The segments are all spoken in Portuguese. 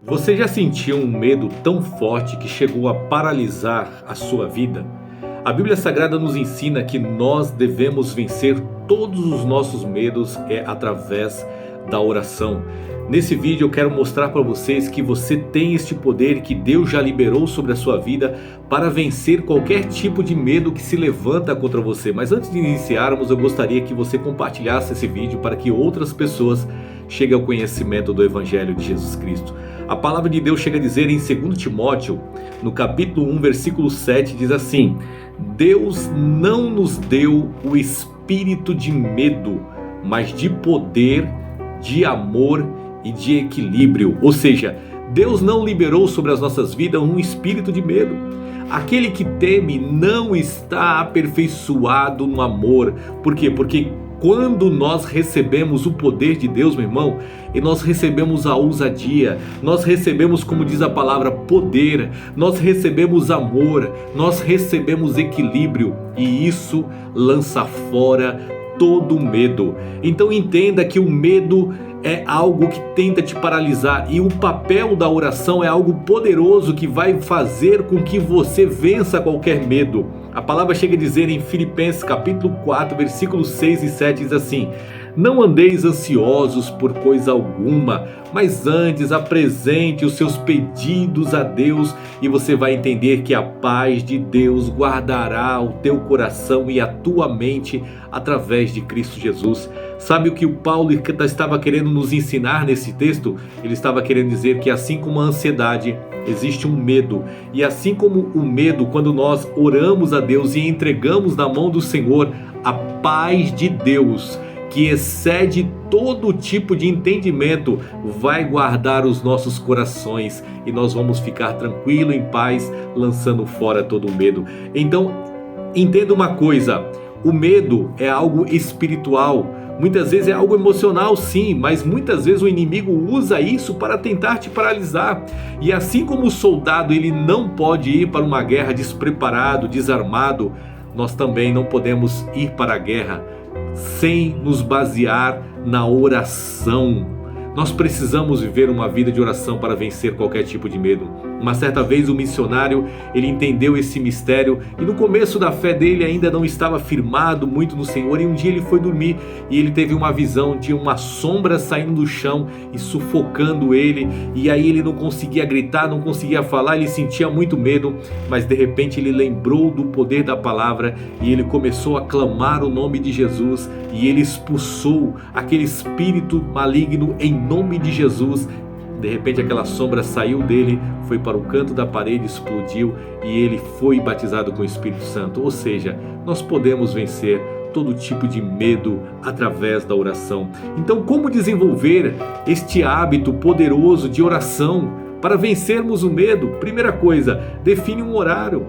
Você já sentiu um medo tão forte que chegou a paralisar a sua vida? A Bíblia Sagrada nos ensina que nós devemos vencer todos os nossos medos através da oração. Nesse vídeo eu quero mostrar para vocês que você tem este poder que Deus já liberou sobre a sua vida para vencer qualquer tipo de medo que se levanta contra você. Mas antes de iniciarmos, eu gostaria que você compartilhasse esse vídeo para que outras pessoas cheguem ao conhecimento do Evangelho de Jesus Cristo. A palavra de Deus chega a dizer em 2 Timóteo, no capítulo 1, versículo 7, diz assim: Deus não nos deu o espírito de medo, mas de poder, de amor e de equilíbrio. Ou seja, Deus não liberou sobre as nossas vidas um espírito de medo. Aquele que teme não está aperfeiçoado no amor. Por quê? Porque quando nós recebemos o poder de Deus, meu irmão, e nós recebemos a ousadia, nós recebemos, como diz a palavra, poder, nós recebemos amor, nós recebemos equilíbrio, e isso lança fora todo medo. Então entenda que o medo é algo que tenta te paralisar, e o papel da oração é algo poderoso que vai fazer com que você vença qualquer medo. A palavra chega a dizer em Filipenses capítulo 4, versículos 6 e 7, diz assim: Não andeis ansiosos por coisa alguma, mas antes apresente os seus pedidos a Deus, e você vai entender que a paz de Deus guardará o teu coração e a tua mente através de Cristo Jesus. Sabe o que o Paulo estava querendo nos ensinar nesse texto? Ele estava querendo dizer que assim como a ansiedade, existe um medo. E assim como o medo, quando nós oramos a Deus e entregamos na mão do Senhor, a paz de Deus, que excede todo tipo de entendimento, vai guardar os nossos corações, e nós vamos ficar tranquilo, em paz, lançando fora todo o medo. Então, entenda uma coisa: o medo é algo espiritual. Muitas vezes é algo emocional, sim, mas muitas vezes o inimigo usa isso para tentar te paralisar. E assim como o soldado ele não pode ir para uma guerra despreparado, desarmado, nós também não podemos ir para a guerra sem nos basear na oração. Nós precisamos viver uma vida de oração para vencer qualquer tipo de medo. Uma certa vez o missionário, ele entendeu esse mistério, e no começo da fé dele ainda não estava firmado muito no Senhor, e um dia ele foi dormir e ele teve uma visão de uma sombra saindo do chão e sufocando ele, e aí ele não conseguia gritar, não conseguia falar, ele sentia muito medo, mas de repente ele lembrou do poder da palavra e ele começou a clamar o nome de Jesus, e ele expulsou aquele espírito maligno em nome de Jesus. De repente aquela sombra saiu dele, foi para o canto da parede, explodiu, e ele foi batizado com o Espírito Santo. Ou seja, nós podemos vencer todo tipo de medo através da oração. Então, como desenvolver este hábito poderoso de oração para vencermos o medo? Primeira coisa, define um horário.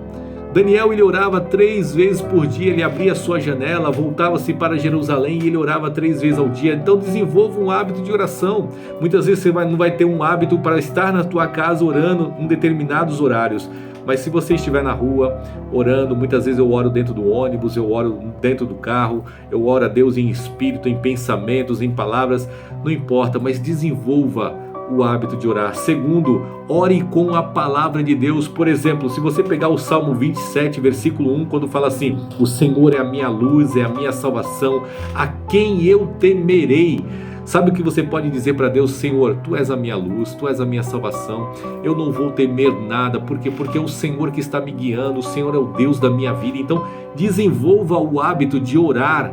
Daniel, ele orava 3 vezes por dia, ele abria a sua janela, voltava-se para Jerusalém e ele orava 3 vezes ao dia. Então desenvolva um hábito de oração. Muitas vezes você não vai ter um hábito para estar na tua casa orando em determinados horários, mas se você estiver na rua orando, muitas vezes eu oro dentro do ônibus, eu oro dentro do carro, eu oro a Deus em espírito, em pensamentos, em palavras, não importa, mas desenvolva o hábito de orar. Segundo, ore com a palavra de Deus. Por exemplo, se você pegar o Salmo 27, versículo 1, quando fala assim: o Senhor é a minha luz, é a minha salvação, a quem eu temerei? Sabe o que você pode dizer para Deus? Senhor, Tu és a minha luz, Tu és a minha salvação, eu não vou temer nada. Por quê? Porque é o Senhor que está me guiando, o Senhor é o Deus da minha vida. Então desenvolva o hábito de orar,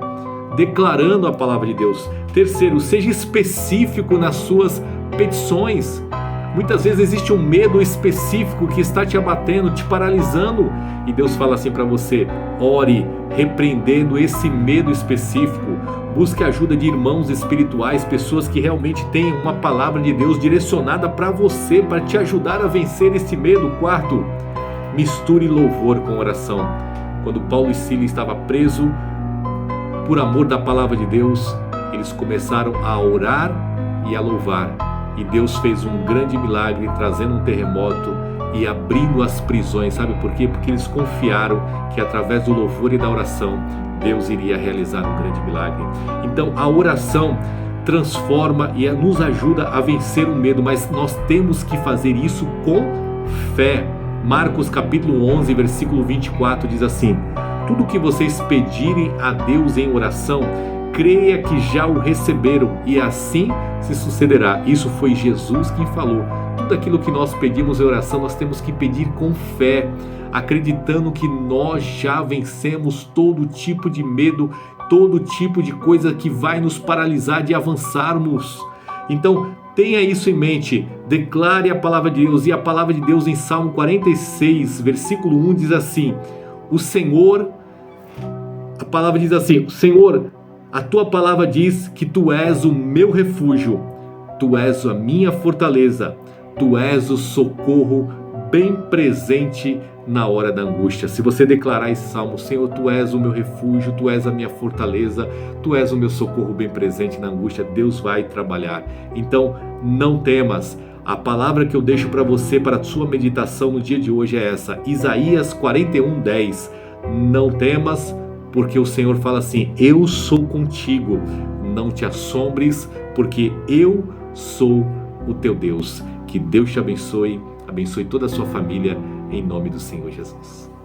declarando a palavra de Deus. Terceiro, seja específico nas suas petições. Muitas vezes existe um medo específico que está te abatendo, te paralisando, e Deus fala assim para você: ore repreendendo esse medo específico. Busque a ajuda de irmãos espirituais, pessoas que realmente têm uma palavra de Deus direcionada para você, para te ajudar a vencer esse medo. Quarto, misture louvor com oração. Quando Paulo e Silas estavam presos por amor da palavra de Deus, eles começaram a orar e a louvar, e Deus fez um grande milagre, trazendo um terremoto e abrindo as prisões. Sabe por quê? Porque eles confiaram que através do louvor e da oração Deus iria realizar um grande milagre. Então a oração transforma e nos ajuda a vencer o medo, mas nós temos que fazer isso com fé. Marcos capítulo 11, versículo 24 diz assim: tudo que vocês pedirem a Deus em oração, creia que já o receberam e assim se sucederá. Isso foi Jesus quem falou. Tudo aquilo que nós pedimos em oração, nós temos que pedir com fé, acreditando que nós já vencemos todo tipo de medo, todo tipo de coisa que vai nos paralisar de avançarmos. Então tenha isso em mente, declare a palavra de Deus. E a palavra de Deus em Salmo 46, versículo 1 diz assim: o Senhor, a palavra diz assim: Senhor, a tua palavra diz que tu és o meu refúgio, tu és a minha fortaleza, tu és o socorro bem presente na hora da angústia. Se você declarar esse salmo: Senhor, tu és o meu refúgio, tu és a minha fortaleza, tu és o meu socorro bem presente na angústia, Deus vai trabalhar. Então não temas. A palavra que eu deixo para você, para a sua meditação no dia de hoje é essa: Isaías 41:10. Não temas, porque o Senhor fala assim: eu sou contigo, não te assombres, porque eu sou o teu Deus. Que Deus te abençoe, abençoe toda a sua família, em nome do Senhor Jesus.